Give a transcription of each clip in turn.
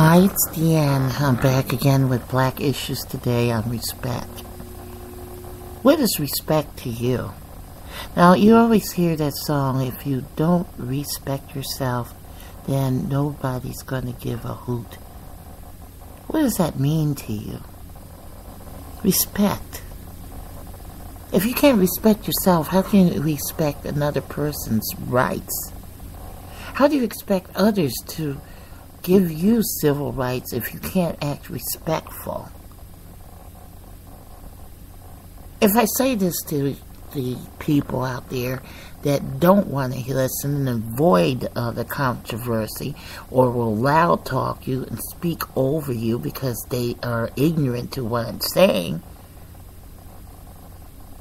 Hi, it's Deanne. I'm back again with Black Issues today on respect. What is respect to you? Now, you always hear that song, if you don't respect yourself, then nobody's going to give a hoot. What does that mean to you? Respect. If you can't respect yourself, how can you respect another person's rights? How do you expect others to give you civil rights if you can't act respectful? If I say this to the people out there that don't want to listen and avoid the controversy, or will loud talk you and speak over you because they are ignorant to what I'm saying,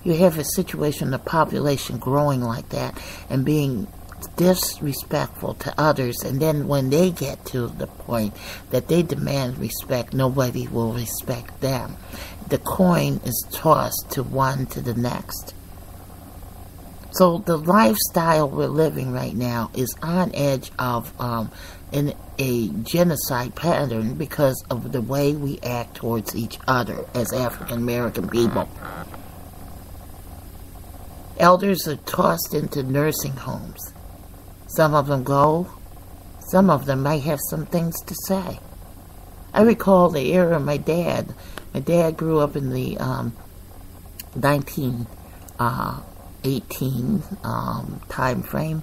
you have a situation of population growing like that and being disrespectful to others, and then when they get to the point that they demand respect, nobody will respect them. The coin is tossed to one to the next. So the lifestyle we're living right now is on edge of a genocide pattern because of the way we act towards each other as African American people. Elders are tossed into nursing homes. Some of them go, some of them might have some things to say. I recall the era of my dad. My dad grew up in the 1918 time frame.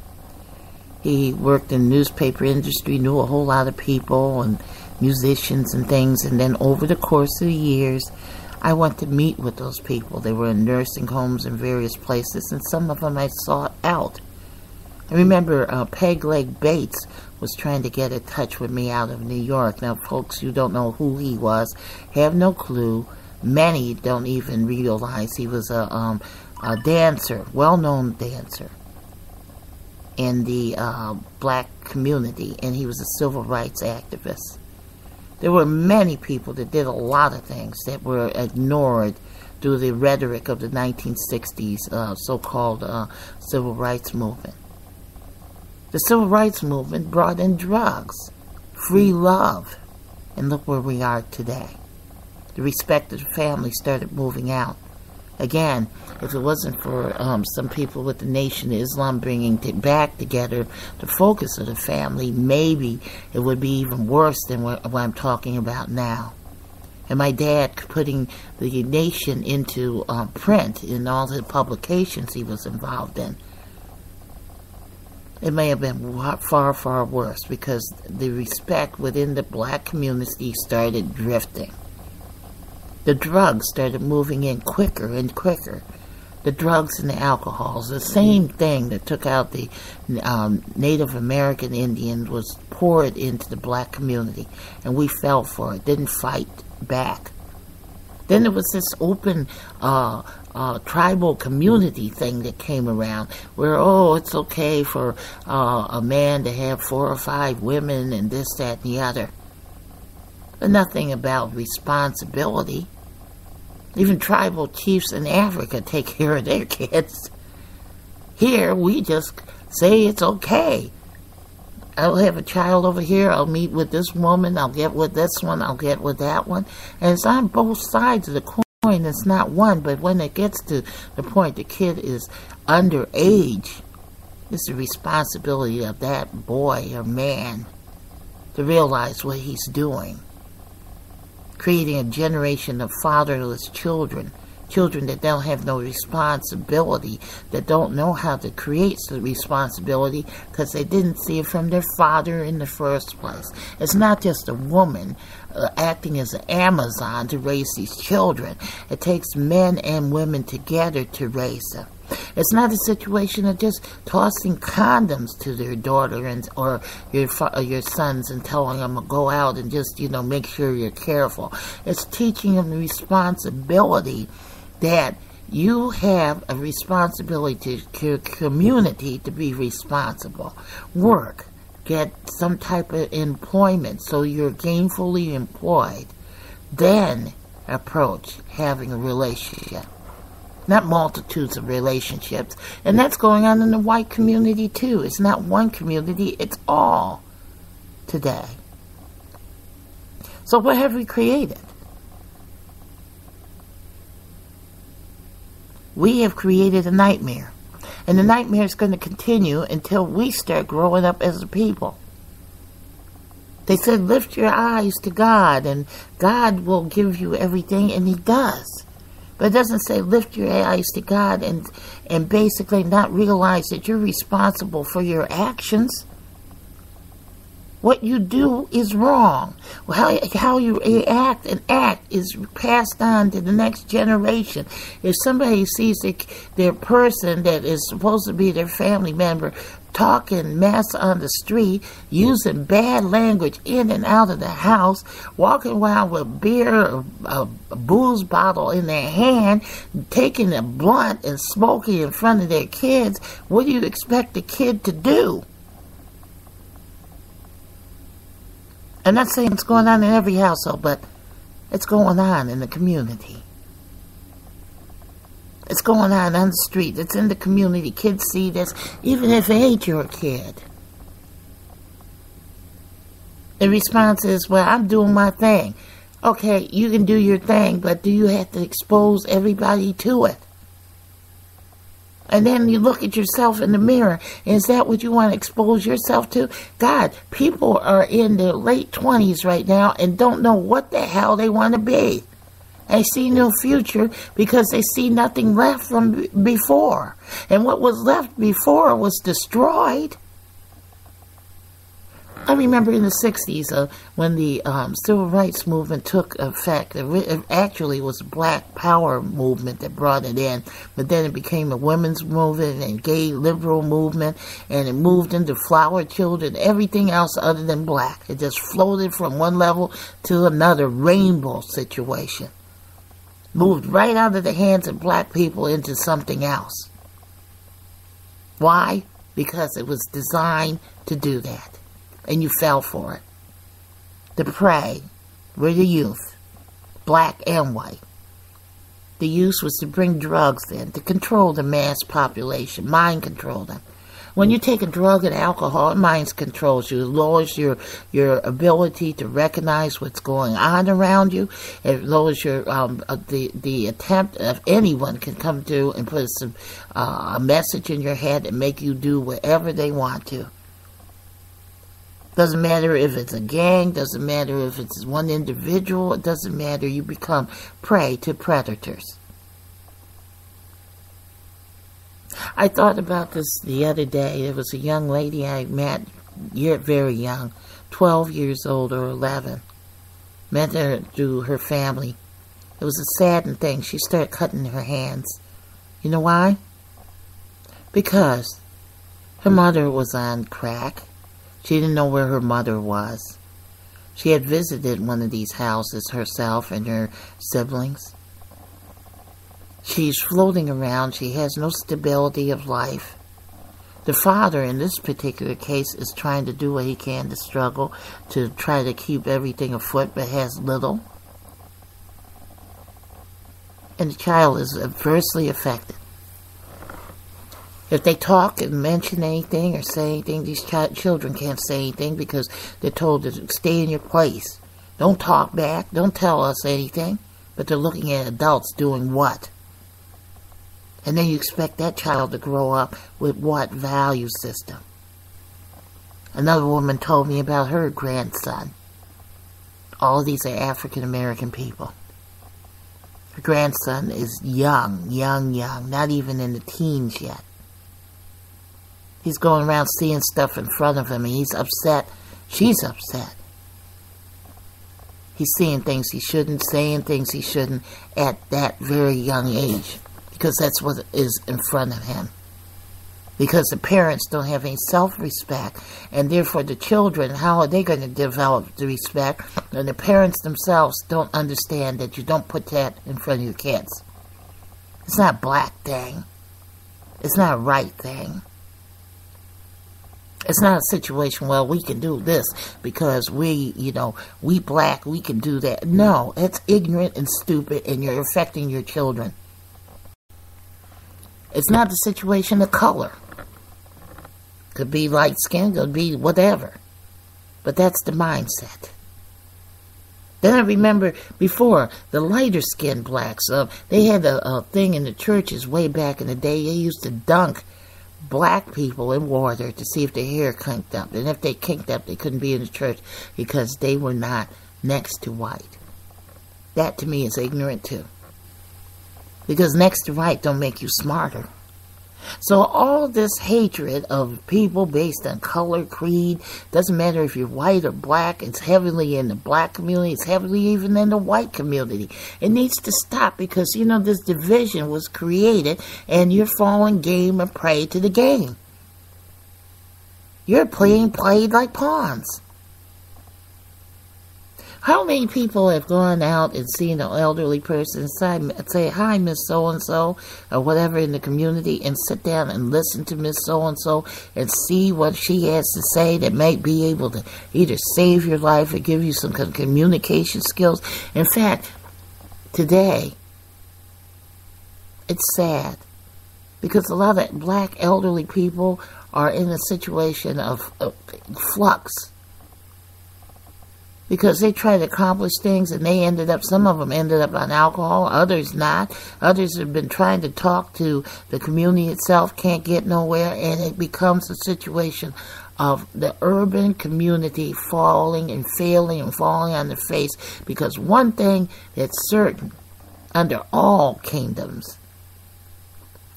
He worked in the newspaper industry, knew a whole lot of people and musicians and things, and then over the course of the years, I went to meet with those people. They were in nursing homes in various places, and some of them I sought out. I remember Peg Leg Bates was trying to get in touch with me out of New York. Now, folks, you don't know who he was, have no clue. Many don't even realize he was a dancer, well-known dancer in the black community, and he was a civil rights activist. There were many people that did a lot of things that were ignored through the rhetoric of the 1960s so-called civil rights movement. The civil rights movement brought in drugs, free love, and look where we are today. The respect of the family started moving out. Again, if it wasn't for some people with the Nation of Islam bringing it back together, the focus of the family, maybe it would be even worse than what I'm talking about now. And my dad putting the Nation into print in all the publications he was involved in, it may have been far, far worse, because the respect within the black community started drifting. The drugs started moving in quicker and quicker. The drugs and the alcohols, the same thing that took out the Native American Indians, was poured into the black community, and we fell for it, didn't fight back. Then there was this open tribal community thing that came around where, oh, it's okay for a man to have 4 or 5 women and this, that, and the other. But nothing about responsibility. Even tribal chiefs in Africa take care of their kids. Here, we just say it's okay. I'll have a child over here, I'll meet with this woman, I'll get with this one, I'll get with that one. And it's on both sides of the coin, it's not one, but when it gets to the point the kid is underage, it's the responsibility of that boy or man to realize what he's doing. Creating a generation of fatherless children. Children that don't have no responsibility, that don't know how to create the responsibility because they didn't see it from their father in the first place. It's not just a woman acting as an Amazon to raise these children. It takes men and women together to raise them. It's not a situation of just tossing condoms to their daughter or your sons and telling them to go out and just, make sure you're careful. It's teaching them the responsibility that you have a responsibility to community to be responsible. Work. Get some type of employment so you're gainfully employed. Then approach having a relationship. Not multitudes of relationships. And that's going on in the white community too. It's not one community, it's all today. So what have we created? We have created a nightmare. And the nightmare is going to continue until we start growing up as a people. They said, lift your eyes to God, and God will give you everything, and He does. But it doesn't say lift your eyes to God and basically not realize that you're responsible for your actions. What you do is wrong. How you react and act is passed on to the next generation. If somebody sees their person that is supposed to be their family member talking mess on the street, using bad language in and out of the house, walking around with beer, a booze bottle in their hand, taking a blunt and smoking in front of their kids, what do you expect the kid to do? I'm not saying it's going on in every household, but it's going on in the community. It's going on the street. It's in the community. Kids see this, even if it ain't your kid. The response is, well, I'm doing my thing. Okay, you can do your thing, but do you have to expose everybody to it? And then you look at yourself in the mirror. Is that what you want to expose yourself to? God, people are in their late 20s right now and don't know what the hell they want to be. They see no future because they see nothing left from before. And what was left before was destroyed. I remember in the 60s when the civil rights movement took effect. It actually was a black power movement that brought it in, but then it became a women's movement and gay liberal movement, and it moved into flower children, everything else other than black. It just floated from one level to another, rainbow situation. Moved right out of the hands of black people into something else. Why? Because it was designed to do that. And you fell for it. The prey were the youth, black and white. The use was to bring drugs in, to control the mass population, mind control them. When you take a drug and alcohol, it mind controls you. It lowers your ability to recognize what's going on around you. It lowers your the attempt of anyone can come through and put a message in your head and make you do whatever they want to. Doesn't matter if it's a gang, doesn't matter if it's one individual, it doesn't matter. You become prey to predators. I thought about this the other day. There was a young lady I met, very young, 12 years old or 11. Met her through her family. It was a saddened thing. She started cutting her hands. You know why? Because her mother was on crack. She didn't know where her mother was. She had visited one of these houses herself and her siblings. She's floating around. She has no stability of life. The father, in this particular case, is trying to do what he can to struggle, to try to keep everything afoot, but has little. And the child is adversely affected. If they talk and mention anything or say anything, these children can't say anything because they're told to stay in your place. Don't talk back. Don't tell us anything. But they're looking at adults doing what? And then you expect that child to grow up with what value system? Another woman told me about her grandson. All of these are African American people. Her grandson is young, not even in the teens yet. He's going around seeing stuff in front of him and he's upset. She's upset. He's seeing things he shouldn't, saying things he shouldn't at that very young age. Because that's what is in front of him. Because the parents don't have any self-respect. And therefore the children, how are they going to develop the respect? And the parents themselves don't understand that you don't put that in front of your kids. It's not a black thing. It's not a right thing. It's not a situation, well, we can do this because we black, we can do that. No, it's ignorant and stupid and you're affecting your children. It's not the situation of color. Could be light skin, could be whatever. But that's the mindset. Then I remember before, the lighter-skinned blacks, they had a thing in the churches way back in the day. They used to dunk black people in water to see if their hair kinked up. And if they kinked up, they couldn't be in the church because they were not next to white. That to me is ignorant too. Because next to white don't make you smarter. So all this hatred of people based on color, creed, doesn't matter if you're white or black, it's heavily in the black community, it's heavily even in the white community. It needs to stop because, you know, this division was created and you're falling game and prey to the game. You're played like pawns. How many people have gone out and seen an elderly person and say, hi, Miss So-and-so, or whatever in the community, and sit down and listen to Miss So-and-so and see what she has to say that might be able to either save your life or give you some kind of communication skills? In fact, today, it's sad because a lot of black elderly people are in a situation of flux. Because they try to accomplish things and they some of them ended up on alcohol, others not. Others have been trying to talk to the community itself, can't get nowhere, and it becomes a situation of the urban community falling and failing and falling on their face. Because one thing that's certain, under all kingdoms,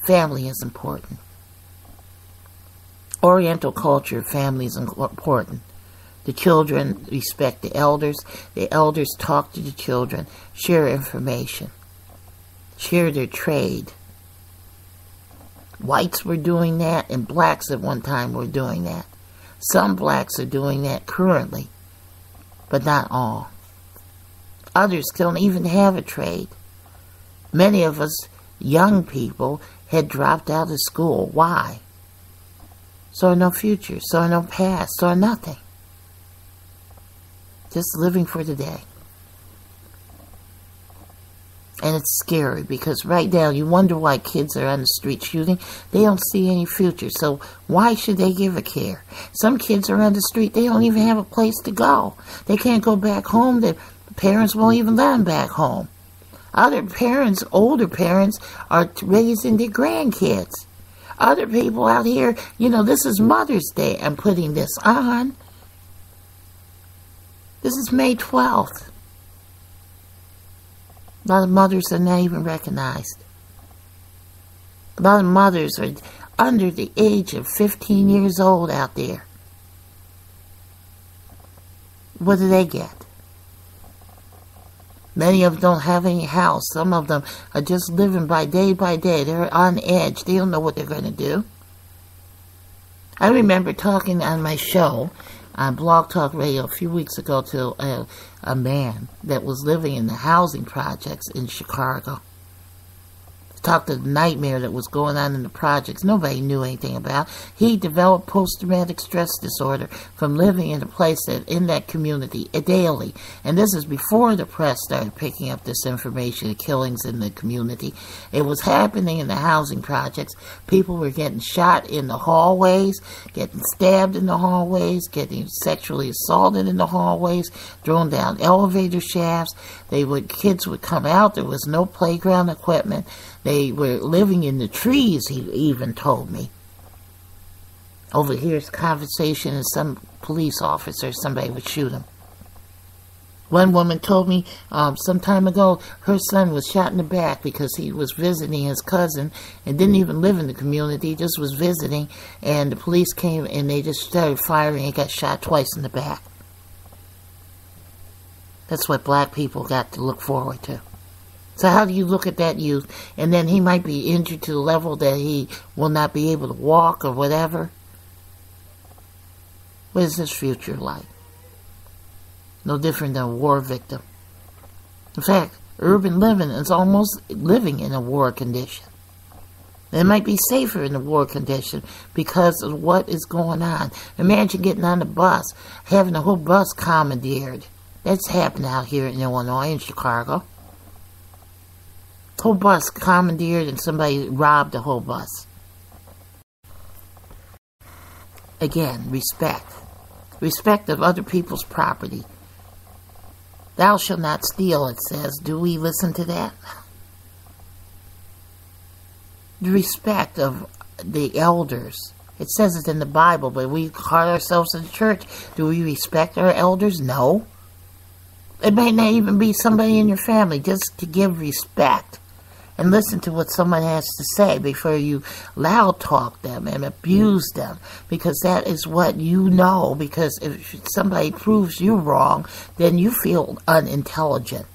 family is important. Oriental culture, family is important. The children respect the elders talk to the children, share information, share their trade. Whites were doing that, and blacks at one time were doing that. Some blacks are doing that currently, but not all. Others don't even have a trade. Many of us young people had dropped out of school. Why? Saw no future, saw no past, saw nothing. Just living for the day. And it's scary because right now you wonder why kids are on the street shooting. They don't see any future. So why should they give a care? Some kids are on the street. They don't even have a place to go. They can't go back home. Their parents won't even let them back home. Other parents, older parents, are raising their grandkids. Other people out here, you know, this is Mother's Day. I'm putting this on. This is May 12th. A lot of mothers are not even recognized. A lot of mothers are under the age of 15 years old out there. What do they get? Many of them don't have any house. Some of them are just living by day. They're on edge. They don't know what they're going to do. I remember talking on my show on Blog Talk Radio a few weeks ago to a man that was living in the housing projects in Chicago. Talked to the nightmare that was going on in the projects nobody knew anything about. He developed post-traumatic stress disorder from living in a place that in that community daily. And this is before the press started picking up this information of killings in the community. It was happening in the housing projects. People were getting shot in the hallways, getting stabbed in the hallways, getting sexually assaulted in the hallways, thrown down elevator shafts. Kids would come out. There was no playground equipment. They were living in the trees, he even told me. Overhears conversation and some police officer, somebody would shoot him. One woman told me some time ago her son was shot in the back because he was visiting his cousin and didn't even live in the community, just was visiting, and the police came and they just started firing and got shot twice in the back. That's what black people got to look forward to. So how do you look at that youth? And then he might be injured to the level that he will not be able to walk or whatever. What is his future like? No different than a war victim. In fact, urban living is almost living in a war condition. It might be safer in a war condition because of what is going on. Imagine getting on the bus, having the whole bus commandeered. That's happened out here in Illinois, in Chicago. Whole bus commandeered and somebody robbed the whole bus. Again, respect. Respect of other people's property. Thou shalt not steal, it says. Do we listen to that? The respect of the elders. It says it in the Bible, but we call ourselves in the church. Do we respect our elders? No. It may not even be somebody in your family, just to give respect. And listen to what someone has to say before you loud talk them and abuse them. Because that is what you know. Because if somebody proves you wrong, then you feel unintelligent.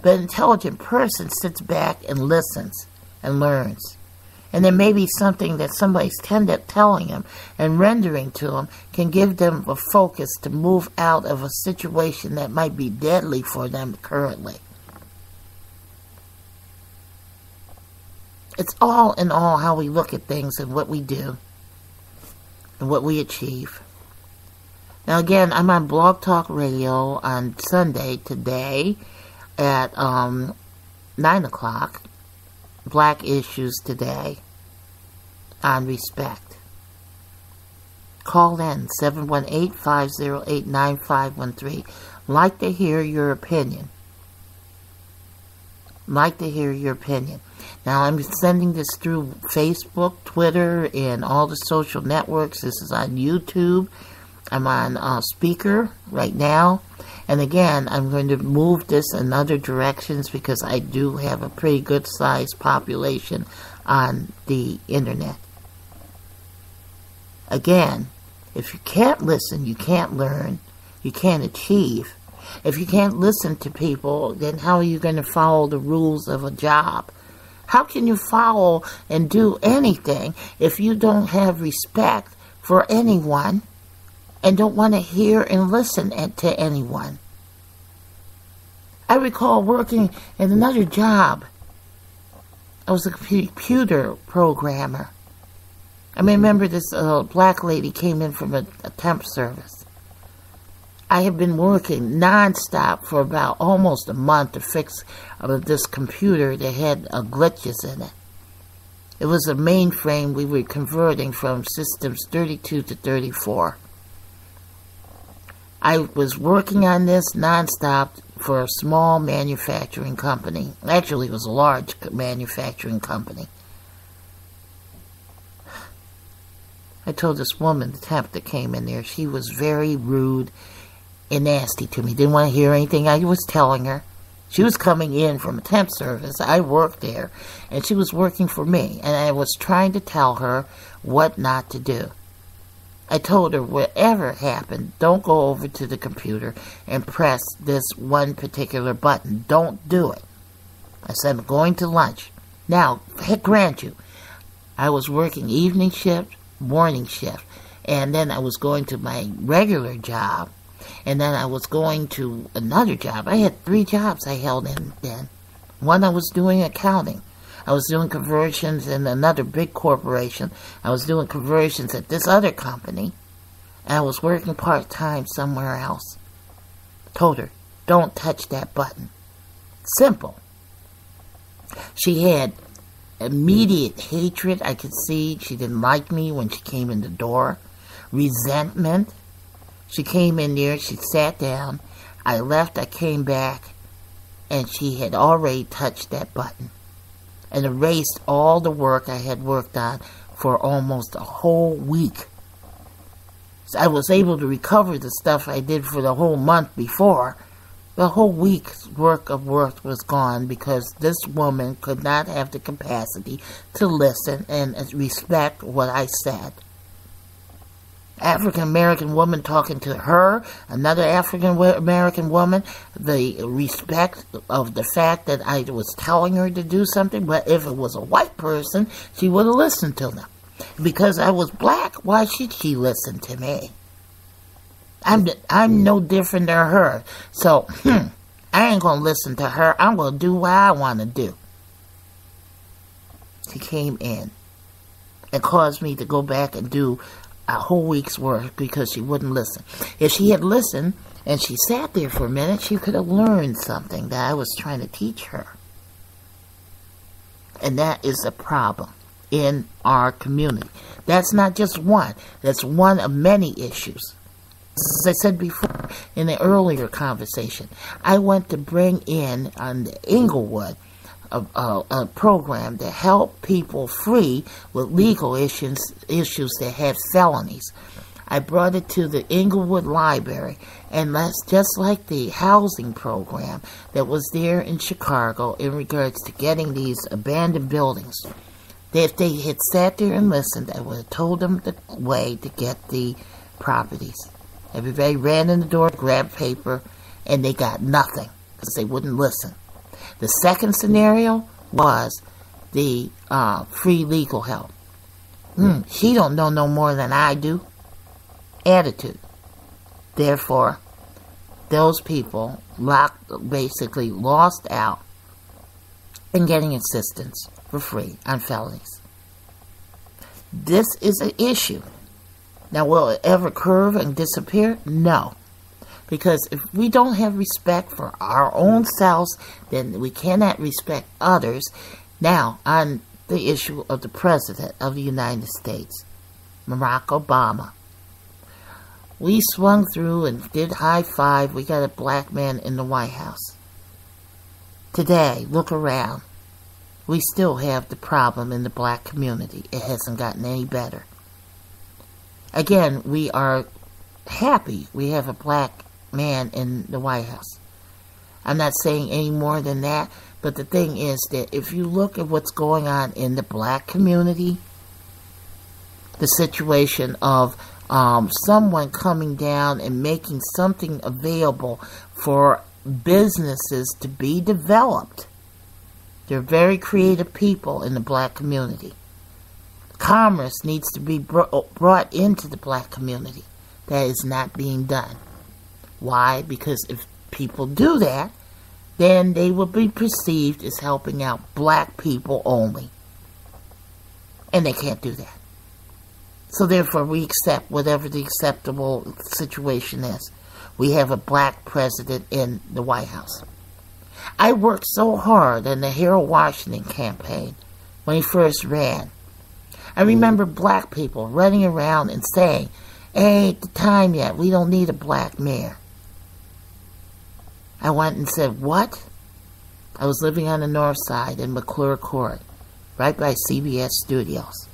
But an intelligent person sits back and listens and learns. And there may be something that somebody's telling them and rendering to them can give them a focus to move out of a situation that might be deadly for them currently. It's all in all how we look at things and what we do and what we achieve. Now again, I'm on Blog Talk Radio on Sunday today at 9 o'clock. Black Issues Today on Respect. Call in 718-508-9513. Like to hear your opinion. Like to hear your opinion. Now I'm sending this through Facebook, Twitter, and all the social networks. This is on YouTube. I'm on Spreaker right now. And again, I'm going to move this in other directions because I do have a pretty good sized population on the internet. Again, if you can't listen, you can't learn, you can't achieve. If you can't listen to people, then how are you going to follow the rules of a job? How can you follow and do anything if you don't have respect for anyone and don't want to hear and listen to anyone? I recall working in another job. I was a computer programmer. I remember this black lady came in from a temp service. I had been working nonstop for about almost a month to fix this computer that had glitches in it. It was a mainframe we were converting from systems 32 to 34. I was working on this nonstop for a small manufacturing company. Actually, it was a large manufacturing company. I told this woman, the temp that came in there, she was very rude and nasty to me. Didn't want to hear anything I was telling her. She was coming in from a temp service. I worked there, and she was working for me. And I was trying to tell her what not to do. I told her, whatever happened, don't go over to the computer and press this one particular button. Don't do it. I said, I'm going to lunch. Now, grant you, I was working evening shift, morning shift, and then I was going to my regular job, and then I was going to another job. I had 3 jobs I held in then. One, I was doing accounting. I was doing conversions in another big corporation. I was doing conversions at this other company. And I was working part-time somewhere else. Told her, don't touch that button. Simple. She had immediate hatred. I could see she didn't like me when she came in the door. Resentment. She came in there, she sat down. I left, I came back, and she had already touched that button and erased all the work I had worked on for almost a whole week. So I was able to recover the stuff I did for the whole month before. The whole week's work of work was gone because this woman could not have the capacity to listen and respect what I said. African-American woman talking to her, another African-American woman, the respect of the fact that I was telling her to do something, but if it was a white person, she would have listened to them. Because I was black, why should she listen to me? I'm no different than her, so I ain't gonna listen to her. I'm gonna do what I want to do. She came in and caused me to go back and do a whole week's work because she wouldn't listen. If she had listened and she sat there for a minute, she could have learned something that I was trying to teach her. And that is a problem in our community. That's not just one. That's one of many issues. As I said before in the earlier conversation, I went to bring in on the Inglewood a program to help people free with legal issues that have felonies. I brought it to the Inglewood Library, and that's just like the housing program that was there in Chicago in regards to getting these abandoned buildings. If they had sat there and listened, I would have told them the way to get the properties. Everybody ran in the door, grabbed paper, and they got nothing because they wouldn't listen. The second scenario was the free legal help. She don't know no more than I do. Attitude. Therefore, those people basically lost out in getting assistance for free on felonies. This is an issue. Now, will it ever curve and disappear? No. Because if we don't have respect for our own selves, then we cannot respect others. Now, on the issue of the President of the United States, Barack Obama. We swung through and did high five. We got a black man in the White House. Today, look around. We still have the problem in the black community. It hasn't gotten any better. Again, we are happy we have a black man in the White House. I'm not saying any more than that, but the thing is that if you look at what's going on in the black community, the situation of someone coming down and making something available for businesses to be developed. They're very creative people in the black community. Commerce needs to be brought into the black community. That is not being done. Why? Because if people do that, then they will be perceived as helping out black people only. And they can't do that. So therefore, we accept whatever the acceptable situation is. We have a black president in the White House. I worked so hard on the Harold Washington campaign when he first ran. I remember black people running around and saying, "Ain't the time yet, we don't need a black mayor." I went and said, "What?" I was living on the north side in McClure Court, right by CBS Studios.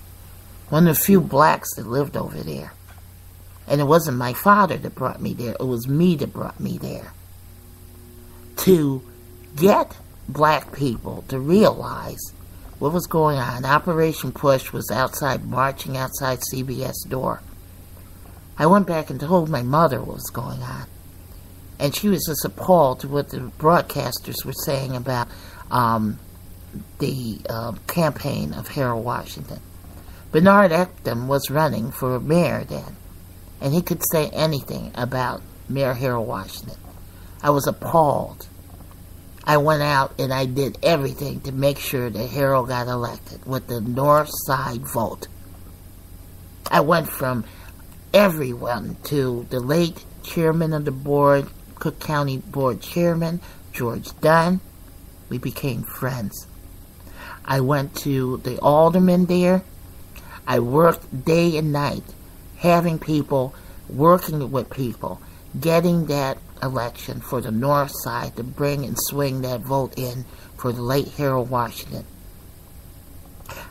One of the few blacks that lived over there. And it wasn't my father that brought me there, it was me that brought me there. To get black people to realize what was going on. Operation Push was outside, marching outside CBS door. I went back and told my mother what was going on. And she was just appalled to what the broadcasters were saying about the campaign of Harold Washington. Bernard Eckton was running for mayor then, and he could say anything about Mayor Harold Washington. I was appalled. I went out and I did everything to make sure that Harold got elected with the North Side vote. I went from everyone to the late chairman of the board, Cook County Board Chairman, George Dunn. We became friends. I went to the alderman there. I worked day and night, having people, working with people, getting that election for the North Side to bring and swing that vote in for the late Harold Washington.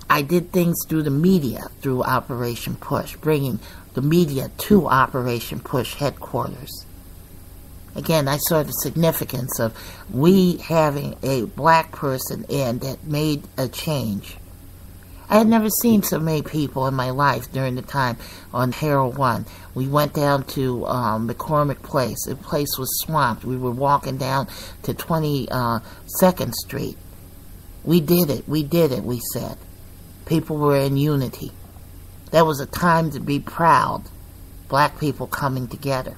I did things through the media, through Operation Push, bringing the media to Operation Push headquarters. Again, I saw the significance of we having a black person in that made a change. I had never seen so many people in my life during the time on Harold 1. We went down to McCormick Place. The place was swamped. We were walking down to 22nd Street. We did it, we said. People were in unity. That was a time to be proud. Black people coming together.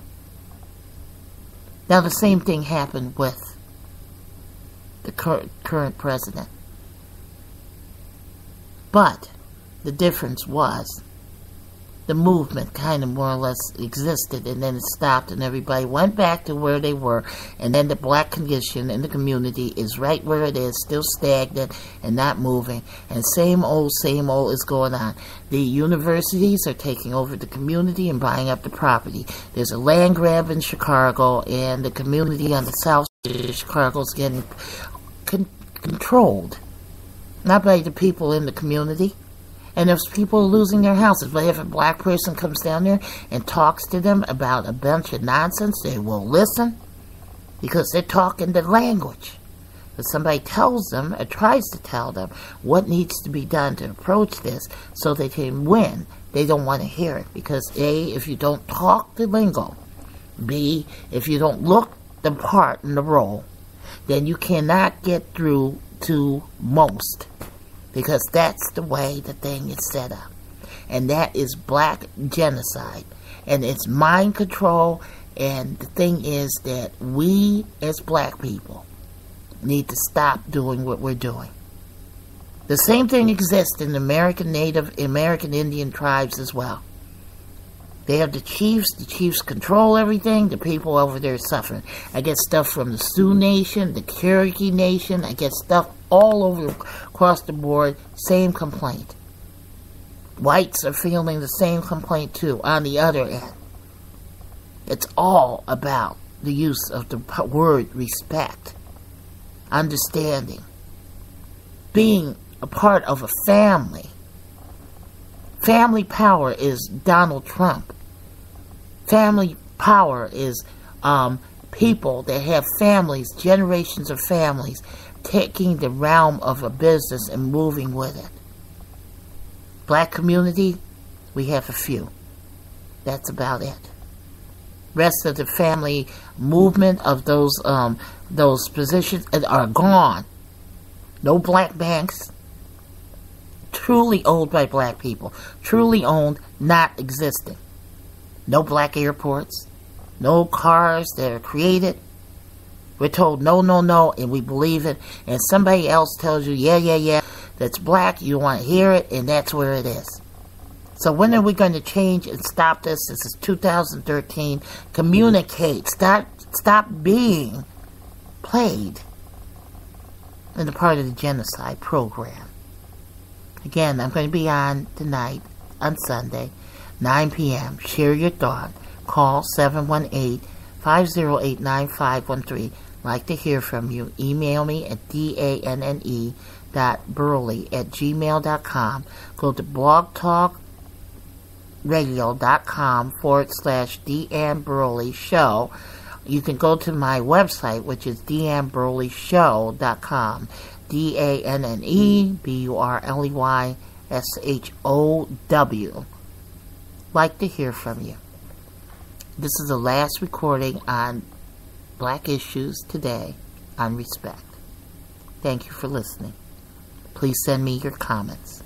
Now the same thing happened with the current president. But the difference was the movement kind of more or less existed, and then it stopped and everybody went back to where they were, and then the black condition in the community is right where it is, still stagnant and not moving, and same old is going on. The universities are taking over the community and buying up the property. There's a land grab in Chicago, and the community on the south side of Chicago is getting controlled, not by the people in the community. And if people are losing their houses, but if a black person comes down there and talks to them about a bunch of nonsense, they will listen because they're talking the language. But somebody tells them or tries to tell them what needs to be done to approach this so they can win. They don't want to hear it because A, if you don't talk the lingo, B, if you don't look the part in the role, then you cannot get through to most. Because that's the way the thing is set up. And that is black genocide. And it's mind control. And the thing is that we as black people need to stop doing what we're doing. The same thing exists in American Native, American Indian tribes as well. They have the chiefs control everything, the people over there are suffering. I get stuff from the Sioux Nation, the Cherokee Nation, I get stuff all over across the board, same complaint. Whites are feeling the same complaint too, on the other end. It's all about the use of the word respect, understanding, being a part of a family. Family power is Donald Trump. Family power is people that have families, generations of families, taking the realm of a business and moving with it. Black community, we have a few. That's about it. Rest of the family movement of those positions are gone. No black banks. Truly owned by black people. Truly owned, not existing. No black airports. No cars that are created. We're told no, and we believe it. And somebody else tells you, yeah, that's black. You want to hear it, and that's where it is. So when are we going to change and stop this? This is 2013. Communicate. Stop being played in the part of the genocide program. Again, I'm going to be on tonight, on Sunday, 9 p.m. Share your thought. Call 718-508-9513. Like to hear from you. Email me at danne.burley@gmail.com. Go to blogtalkradio.com/Deanne Burley Show. You can go to my website, which is deanneburleyshow.com. DANNEBurleyshow. Like to hear from you. This is the last recording on Black Issues today on respect. Thank you for listening. Please send me your comments.